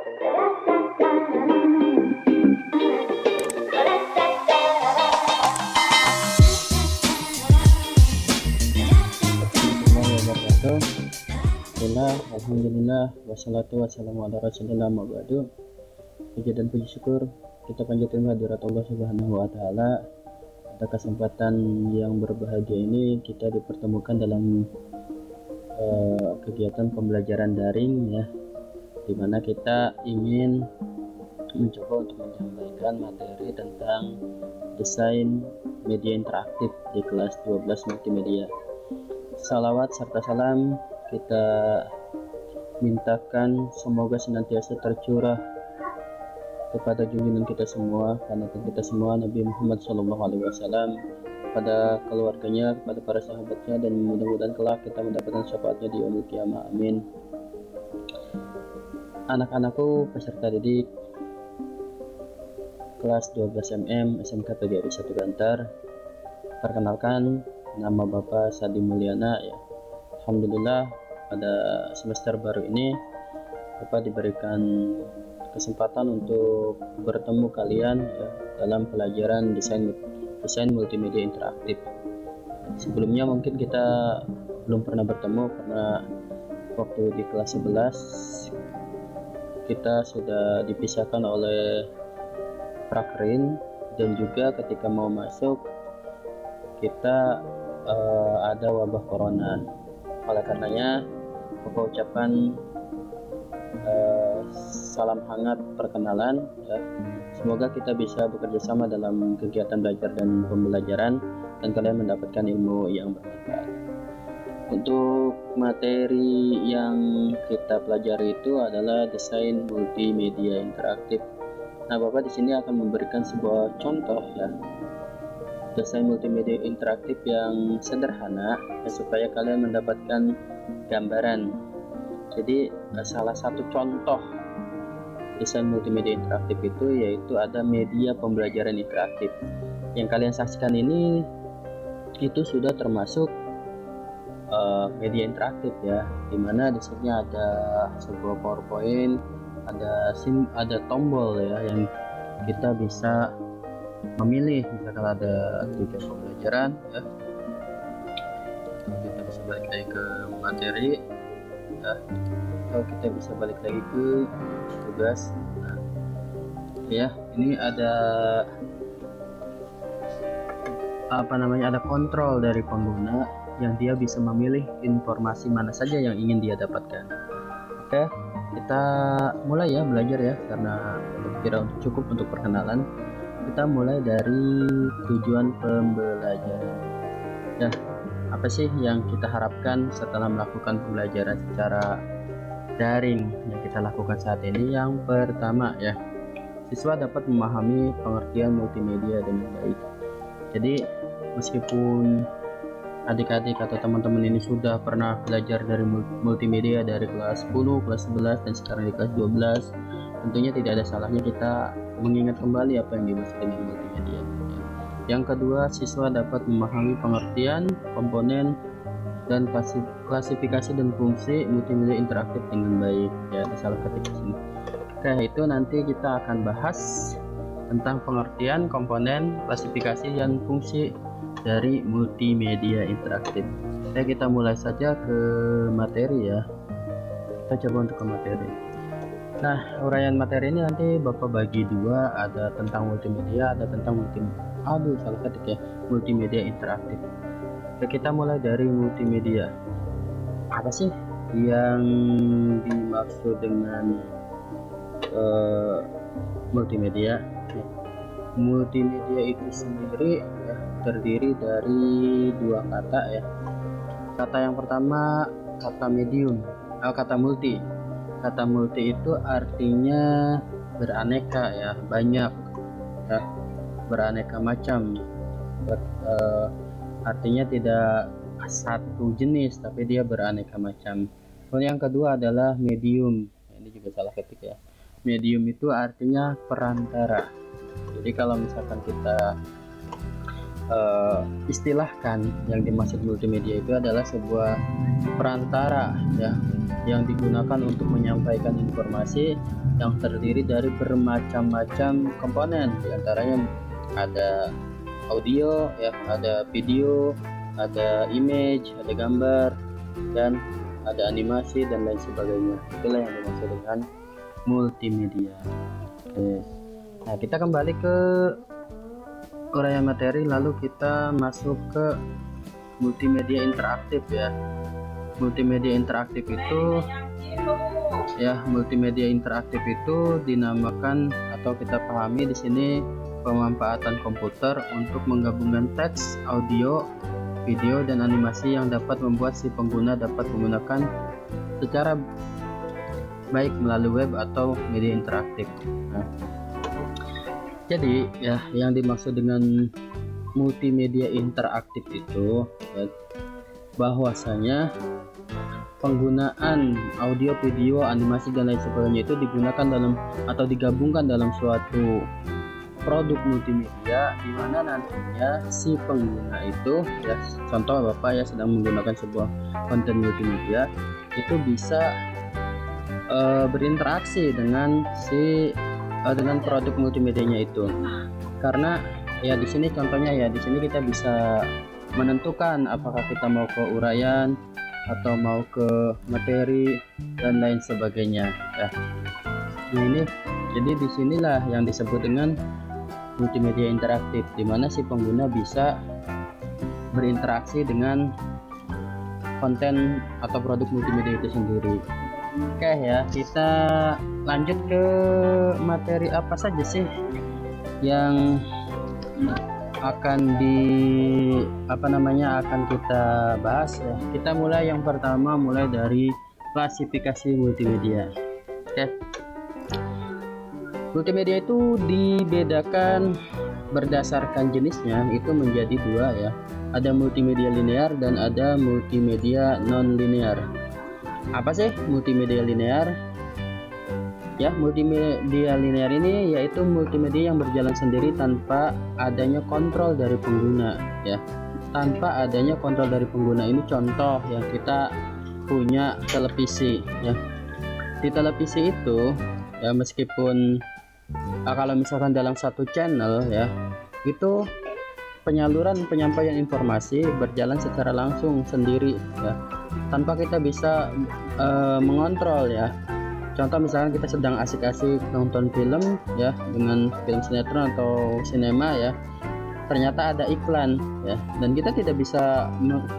Alhamdulillah, wassalatu wassalamu ala rasulillah ma'badu. Puji dan puji syukur kita panjatkan kehadirat Allah Subhanahu wa Ta'ala. Pada kesempatan yang berbahagia ini kita dipertemukan dalam kegiatan pembelajaran daring ya, dimana kita ingin mencoba untuk menyampaikan materi tentang desain media interaktif di kelas 12 multimedia. Salawat serta salam kita mintakan semoga senantiasa tercurah kepada junjungan kita semua, panutan kita semua, Nabi Muhammad SAW, kepada keluarganya, kepada para sahabatnya, dan mudah-mudahan kelak kita mendapatkan syafaatnya di yaumul qiyamah. Amin. Anak-anakku peserta didik kelas 12 MM SMK PGRI 1 Bantar, perkenalkan nama Bapak Sadi Mulyana ya. Alhamdulillah pada semester baru ini Bapak diberikan kesempatan untuk bertemu kalian ya, dalam pelajaran desain multimedia interaktif. Sebelumnya mungkin kita belum pernah bertemu karena waktu di kelas 11 kita sudah dipisahkan oleh prakerin, dan juga ketika mau masuk kita ada wabah corona. Oleh karenanya Bapak ucapkan salam hangat perkenalan ya. Semoga kita bisa bekerja sama dalam kegiatan belajar dan pembelajaran, dan kalian mendapatkan ilmu yang bermanfaat. Untuk materi yang kita pelajari itu adalah desain multimedia interaktif. Nah, Bapak di sini akan memberikan sebuah contoh ya, desain multimedia interaktif yang sederhana ya, supaya kalian mendapatkan gambaran. Jadi salah satu contoh desain multimedia interaktif itu yaitu ada media pembelajaran interaktif. Yang kalian saksikan ini itu sudah termasuk media interaktif ya, dimana di sini ada sebuah PowerPoint, ada tombol ya yang kita bisa memilih, misalkan ada tujuan pembelajaran ya, kita bisa balik lagi ke materi ya, atau kita bisa balik lagi ke tugas. Nah, ya ini ada ada kontrol dari pengguna yang dia bisa memilih informasi mana saja yang ingin dia dapatkan. Oke, kita mulai ya belajar ya, karena kira cukup untuk perkenalan. Kita mulai dari tujuan pembelajaran ya. Apa sih yang kita harapkan setelah melakukan pembelajaran secara daring yang kita lakukan saat ini? Yang pertama ya, siswa dapat memahami pengertian multimedia dengan baik. Jadi meskipun adik-adik atau teman-teman ini sudah pernah belajar dari multimedia dari kelas 10, kelas 11, dan sekarang di kelas 12, tentunya tidak ada salahnya kita mengingat kembali apa yang dimaksud dengan multimedia. Yang kedua, siswa dapat memahami pengertian, komponen, dan klasifikasi dan fungsi multimedia interaktif dengan baik ya. Ada salah ketik di sini. Oke, itu nanti kita akan bahas tentang pengertian, komponen, klasifikasi, dan fungsi dari multimedia interaktif. Oke, kita mulai saja ke materi ya. Kita coba untuk ke materi. Nah, uraian materi ini nanti Bapak bagi dua, ada tentang multimedia, ada tentang multimedia interaktif. Oke, kita mulai dari multimedia. Apa sih yang dimaksud dengan multimedia? Multimedia itu sendiri ya, terdiri dari dua kata ya. Kata yang pertama kata medium, kata multi. Kata multi itu artinya beraneka ya, banyak ya, beraneka macam. Artinya tidak satu jenis, tapi dia beraneka macam. Kemudian yang kedua adalah medium. Ini juga salah ketik ya. Medium itu artinya perantara. Jadi kalau misalkan kita istilahkan, yang dimaksud multimedia itu adalah sebuah perantara ya, yang digunakan untuk menyampaikan informasi yang terdiri dari bermacam-macam komponen. Di antaranya ada audio, ya, ada video, ada image, ada gambar, dan ada animasi dan lain sebagainya. Itulah yang dimaksud dengan multimedia. Oke. Nah, kita kembali ke uraian materi, lalu kita masuk ke multimedia interaktif ya. Multimedia interaktif itu dinamakan atau kita pahami di sini pemanfaatan komputer untuk menggabungkan teks, audio, video, dan animasi yang dapat membuat si pengguna dapat menggunakan secara baik melalui web atau media interaktif. Nah, jadi ya, yang dimaksud dengan multimedia interaktif itu ya, bahwasanya penggunaan audio, video, animasi, dan lain sebagainya itu digunakan dalam atau digabungkan dalam suatu produk multimedia, di mana nantinya si pengguna itu ya, contoh Bapak ya sedang menggunakan sebuah konten multimedia, itu bisa berinteraksi dengan dengan produk multimedianya itu. Karena ya di sini contohnya ya, di sini kita bisa menentukan apakah kita mau ke uraian atau mau ke materi dan lain sebagainya ya. Nah, ini jadi disinilah yang disebut dengan multimedia interaktif, di mana si pengguna bisa berinteraksi dengan konten atau produk multimedia itu sendiri. Oke ya, kita lanjut ke materi apa saja sih yang akan akan kita bahas ya. Kita mulai yang pertama, mulai dari klasifikasi multimedia. Oke. Multimedia itu dibedakan berdasarkan jenisnya, itu menjadi dua ya. Ada multimedia linear dan ada multimedia non-linear. Apa sih multimedia linear? Ya, multimedia linear ini yaitu multimedia yang berjalan sendiri tanpa adanya kontrol dari pengguna ya. Tanpa adanya kontrol dari pengguna ini contoh yang kita punya televisi ya. Di televisi itu ya, meskipun kalau misalkan dalam satu channel ya, itu penyampaian informasi berjalan secara langsung sendiri ya, tanpa kita bisa mengontrol ya. Contoh misalkan kita sedang asik-asik nonton film ya, dengan film sinetron atau sinema ya, ternyata ada iklan ya, dan kita tidak bisa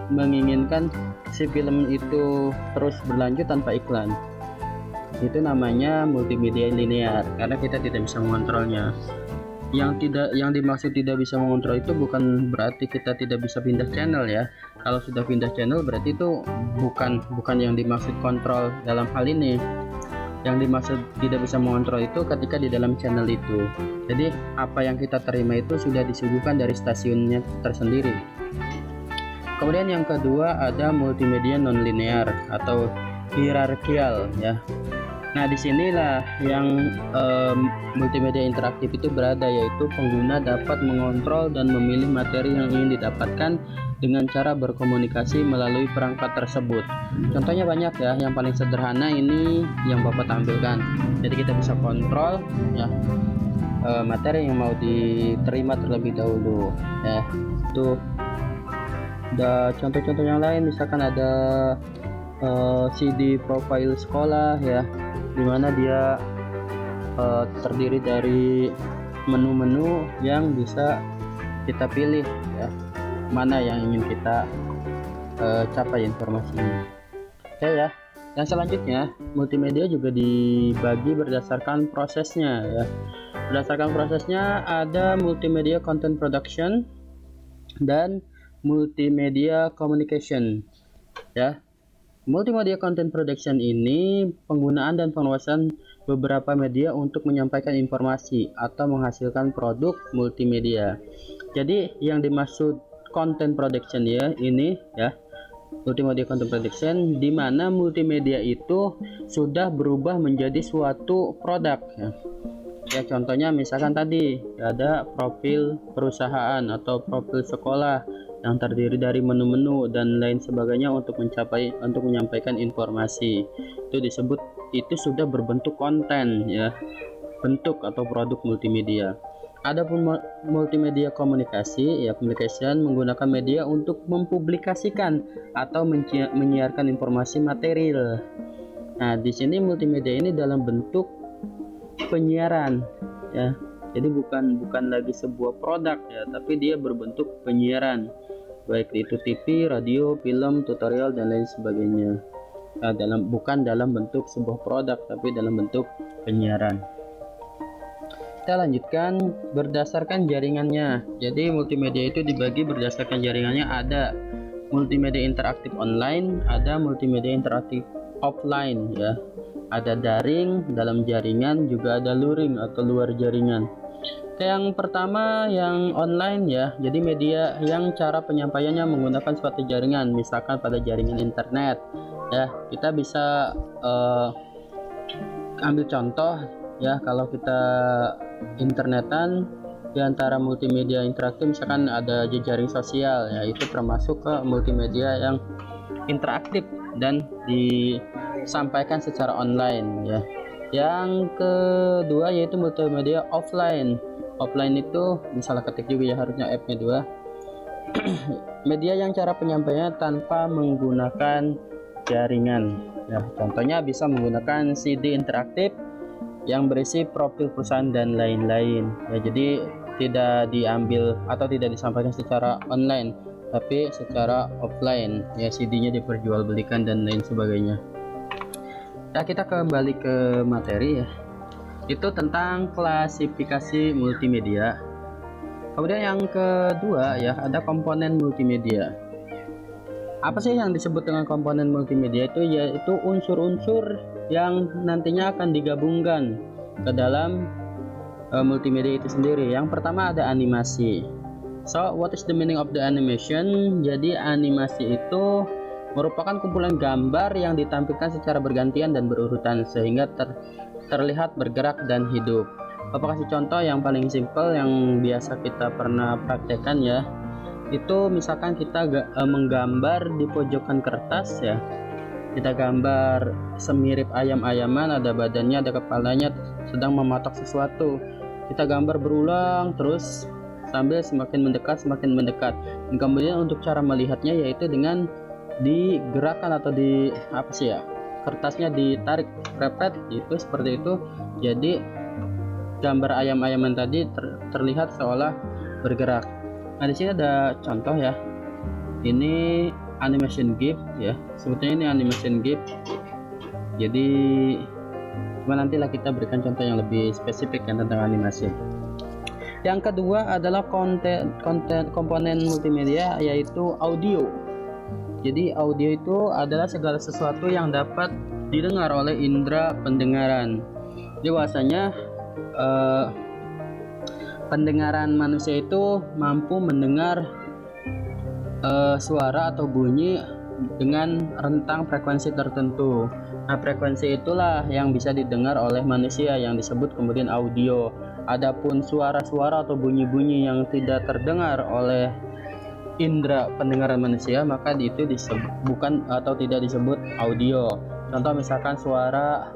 menginginkan si film itu terus berlanjut tanpa iklan. Itu namanya multimedia linear, karena kita tidak bisa mengontrolnya. Yang dimaksud tidak bisa mengontrol itu bukan berarti kita tidak bisa pindah channel ya. Kalau sudah pindah channel berarti itu bukan yang dimaksud kontrol dalam hal ini. Yang dimaksud tidak bisa mengontrol itu ketika di dalam channel itu. Jadi apa yang kita terima itu sudah disuguhkan dari stasiunnya tersendiri. Kemudian yang kedua ada multimedia non-linear atau hierarkial ya. Nah, disinilah yang multimedia interaktif itu berada, yaitu pengguna dapat mengontrol dan memilih materi yang ingin didapatkan dengan cara berkomunikasi melalui perangkat tersebut. Contohnya banyak ya, yang paling sederhana ini yang Bapak tampilkan. Jadi kita bisa kontrol ya materi yang mau diterima terlebih dahulu ya. Itu ada contoh-contoh yang lain, misalkan ada CD profile sekolah ya, dimana dia terdiri dari menu-menu yang bisa kita pilih ya, mana yang ingin kita capai informasinya. Oke ya. Yang selanjutnya, multimedia juga dibagi berdasarkan prosesnya ya. Berdasarkan prosesnya ada multimedia content production dan multimedia communication ya. Multimedia content production ini penggunaan dan penguasaan beberapa media untuk menyampaikan informasi atau menghasilkan produk multimedia. Jadi yang dimaksud content production ya ini ya, multimedia content production, di mana multimedia itu sudah berubah menjadi suatu produk ya. Ya, contohnya misalkan tadi ada profil perusahaan atau profil sekolah yang terdiri dari menu-menu dan lain sebagainya untuk menyampaikan informasi. Itu sudah berbentuk konten ya, bentuk atau produk multimedia. Adapun multimedia komunikasi ya, communication menggunakan media untuk mempublikasikan atau menyiarkan informasi material. Nah, di sini multimedia ini dalam bentuk penyiaran ya. Jadi bukan lagi sebuah produk ya, tapi dia berbentuk penyiaran, baik itu TV, radio, film, tutorial dan lain sebagainya. Nah, bukan dalam bentuk sebuah produk, tapi dalam bentuk penyiaran. Kita lanjutkan berdasarkan jaringannya. Jadi multimedia itu dibagi berdasarkan jaringannya. Ada multimedia interaktif online, ada multimedia interaktif offline ya. Ada daring, dalam jaringan, juga ada luring atau luar jaringan. Yang pertama yang online ya, jadi media yang cara penyampaiannya menggunakan suatu jaringan, misalkan pada jaringan internet ya. Kita bisa ambil contoh ya, kalau kita internetan di antara multimedia interaktif, misalkan ada jejaring sosial ya, itu termasuk ke multimedia yang interaktif dan disampaikan secara online ya. Yang kedua yaitu multimedia offline. Offline itu misalnya ketik juga ya, harusnya F-nya 2. Media yang cara penyampaiannya tanpa menggunakan jaringan ya, contohnya bisa menggunakan CD interaktif yang berisi profil perusahaan dan lain-lain ya. Jadi tidak diambil atau tidak disampaikan secara online, tapi secara offline ya, CD-nya diperjualbelikan dan lain sebagainya. Nah, kita kembali ke materi ya, itu tentang klasifikasi multimedia. Kemudian yang kedua ya, ada komponen multimedia. Apa sih yang disebut dengan komponen multimedia? Itu yaitu unsur-unsur yang nantinya akan digabungkan ke dalam multimedia itu sendiri. Yang pertama ada animasi. So, what is the meaning of the animation? Jadi animasi itu merupakan kumpulan gambar yang ditampilkan secara bergantian dan berurutan sehingga terlihat bergerak dan hidup. Bapak kasih contoh yang paling simpel yang biasa kita pernah praktekkan ya. Itu misalkan kita menggambar di pojokan kertas ya. Kita gambar semirip ayam-ayaman, ada badannya, ada kepalanya, sedang mematok sesuatu. Kita gambar berulang terus sambil semakin mendekat. Dan kemudian untuk cara melihatnya yaitu dengan digerakkan atau kertasnya ditarik repet itu, seperti itu. Jadi gambar ayam-ayaman tadi terlihat seolah bergerak. Nah, di sini ada contoh ya. Ini animation GIF ya. Sebetulnya ini animation GIF. Jadi cuma nantilah kita berikan contoh yang lebih spesifik ya tentang animasi. Yang kedua adalah komponen multimedia yaitu audio. Jadi audio itu adalah segala sesuatu yang dapat didengar oleh indera pendengaran. Jadi bahwasanya pendengaran manusia itu mampu mendengar suara atau bunyi dengan rentang frekuensi tertentu. Nah, frekuensi itulah yang bisa didengar oleh manusia yang disebut kemudian audio. Adapun suara-suara atau bunyi-bunyi yang tidak terdengar oleh indera pendengaran manusia, maka itu bukan atau tidak disebut audio. Contoh misalkan suara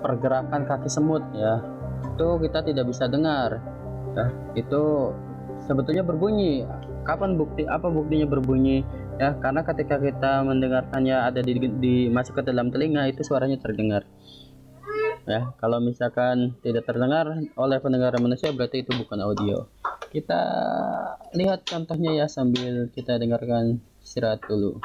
pergerakan kaki semut ya, itu kita tidak bisa dengar ya, itu sebetulnya berbunyi. Apa buktinya berbunyi ya? Karena ketika kita mendengarkannya ada masuk ke dalam telinga, itu suaranya terdengar ya. Kalau misalkan tidak terdengar oleh pendengaran manusia, berarti itu bukan audio. Kita lihat contohnya ya, sambil kita dengarkan, istirahat dulu.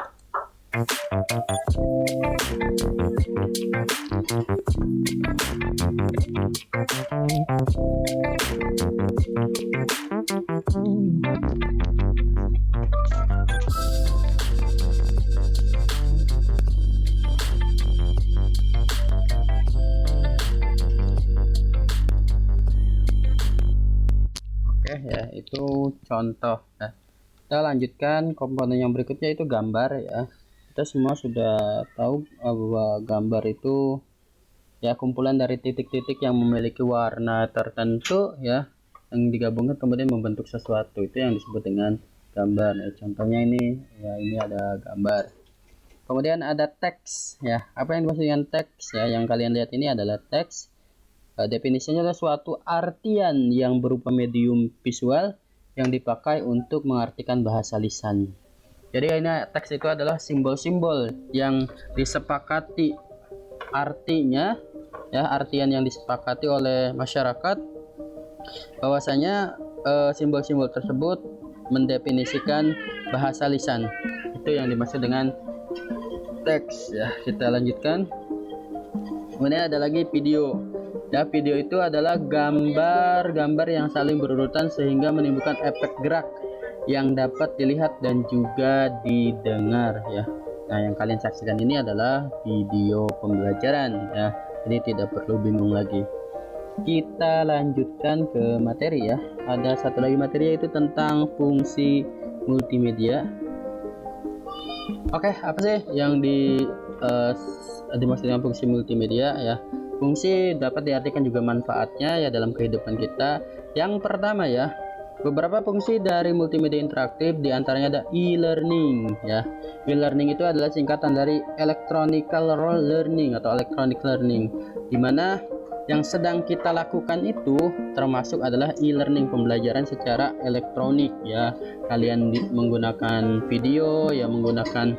Oke ya, itu contoh ya. Kita lanjutkan komponen yang berikutnya, itu gambar ya. Kita semua sudah tahu bahwa gambar itu ya kumpulan dari titik-titik yang memiliki warna tertentu ya. yang digabungkan kemudian membentuk sesuatu, itu yang disebut dengan gambar. Nah, contohnya ini ya, ini ada gambar. Kemudian ada teks ya. Apa yang dimaksud dengan teks ya? Yang kalian lihat ini adalah teks. Definisinya adalah suatu artian yang berupa medium visual yang dipakai untuk mengartikan bahasa lisan. Jadi ini teks itu adalah simbol-simbol yang disepakati artinya ya, artian yang disepakati oleh masyarakat, bahwasanya simbol-simbol tersebut mendefinisikan bahasa lisan. Itu yang dimaksud dengan teks ya. Kita lanjutkan. Kemudian ada lagi video. Ya, video itu adalah gambar-gambar yang saling berurutan sehingga menimbulkan efek gerak yang dapat dilihat dan juga didengar ya. Nah, yang kalian saksikan ini adalah video pembelajaran ya. Jadi tidak perlu bingung lagi. Kita lanjutkan ke materi ya. Ada satu lagi materi, yaitu tentang fungsi multimedia. Oke, apa sih yang dimaksud dengan fungsi multimedia ya? Fungsi dapat diartikan juga manfaatnya ya dalam kehidupan kita. Yang pertama ya, beberapa fungsi dari multimedia interaktif diantaranya ada e-learning ya. E-learning itu adalah singkatan dari electronic learning atau electronic learning, dimana yang sedang kita lakukan itu termasuk adalah e-learning, pembelajaran secara elektronik ya. Kalian menggunakan video ya, menggunakan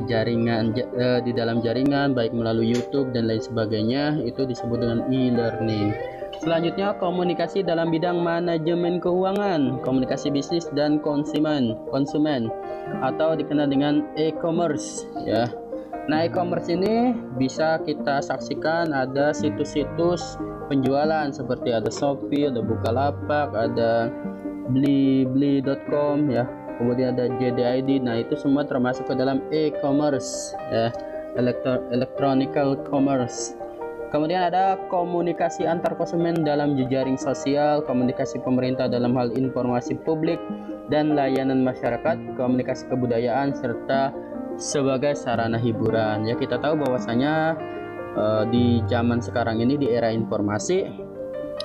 jaringan di dalam jaringan, baik melalui YouTube dan lain sebagainya, itu disebut dengan e-learning. Selanjutnya, komunikasi dalam bidang manajemen keuangan, komunikasi bisnis dan konsumen atau dikenal dengan e-commerce ya. Nah, e-commerce ini bisa kita saksikan ada situs-situs penjualan seperti ada Shopee, ada Bukalapak, ada blibli.com ya. Kemudian ada JDID. Nah, itu semua termasuk ke dalam e-commerce ya, electronical commerce. Kemudian ada komunikasi antar konsumen dalam jejaring sosial, komunikasi pemerintah dalam hal informasi publik dan layanan masyarakat, komunikasi kebudayaan, serta sebagai sarana hiburan ya. Kita tahu bahwasanya di zaman sekarang ini, di era informasi,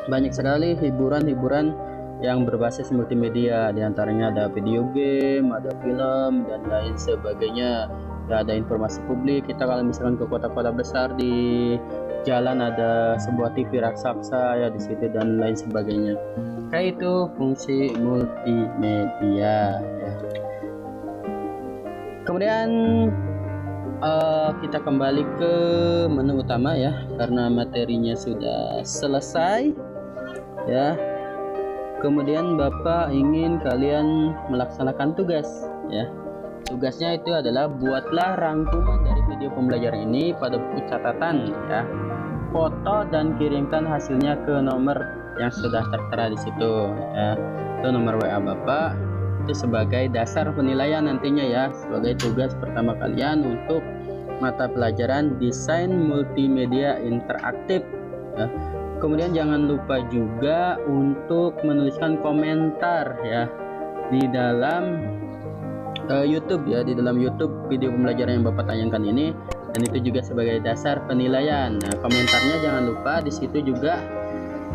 banyak sekali hiburan-hiburan yang berbasis multimedia. Di antaranya ada video game, ada film dan lain sebagainya ya. Ada informasi publik, kita kalau misalkan ke kota-kota besar, di jalan ada sebuah TV raksasa ya di situ dan lain sebagainya. Kayak itu fungsi multimedia ya. Kemudian kita kembali ke menu utama ya, karena materinya sudah selesai ya. Kemudian Bapak ingin kalian melaksanakan tugas ya. Tugasnya itu adalah buatlah rangkuman dari video pembelajaran ini pada buku catatan ya. Foto dan kirimkan hasilnya ke nomor yang sudah tertera di situ ya. Itu nomor WA Bapak. Itu sebagai dasar penilaian nantinya ya, sebagai tugas pertama kalian untuk mata pelajaran desain multimedia interaktif ya. Kemudian jangan lupa juga untuk menuliskan komentar ya di dalam YouTube ya, di dalam YouTube video pembelajaran yang Bapak tanyakan ini, dan itu juga sebagai dasar penilaian. Nah, komentarnya jangan lupa di situ juga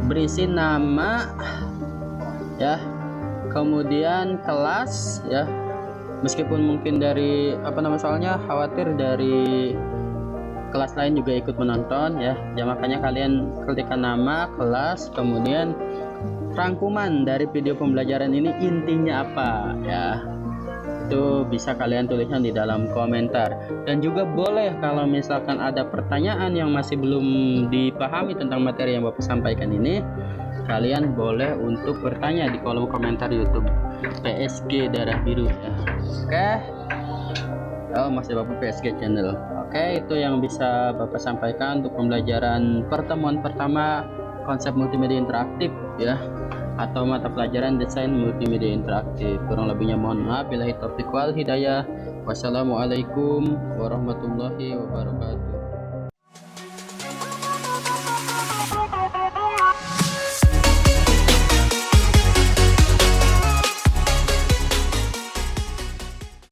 berisi nama ya, kemudian kelas ya, meskipun mungkin dari soalnya khawatir dari kelas lain juga ikut menonton ya. Makanya kalian ketikkan nama, kelas, kemudian rangkuman dari video pembelajaran ini intinya apa ya. Itu bisa kalian tuliskan di dalam komentar. Dan juga boleh kalau misalkan ada pertanyaan yang masih belum dipahami tentang materi yang Bapak sampaikan ini, kalian boleh untuk bertanya di kolom komentar YouTube PSG Darah Biru ya. Oke. Oh, masih Bapak PSG channel. Oke, itu yang bisa Bapak sampaikan untuk pembelajaran pertemuan pertama konsep multimedia interaktif ya, atau mata pelajaran desain multimedia interaktif. Kurang lebihnya mohon maaf. Billahi taufiq wal hidayah. Wassalamualaikum warahmatullahi wabarakatuh.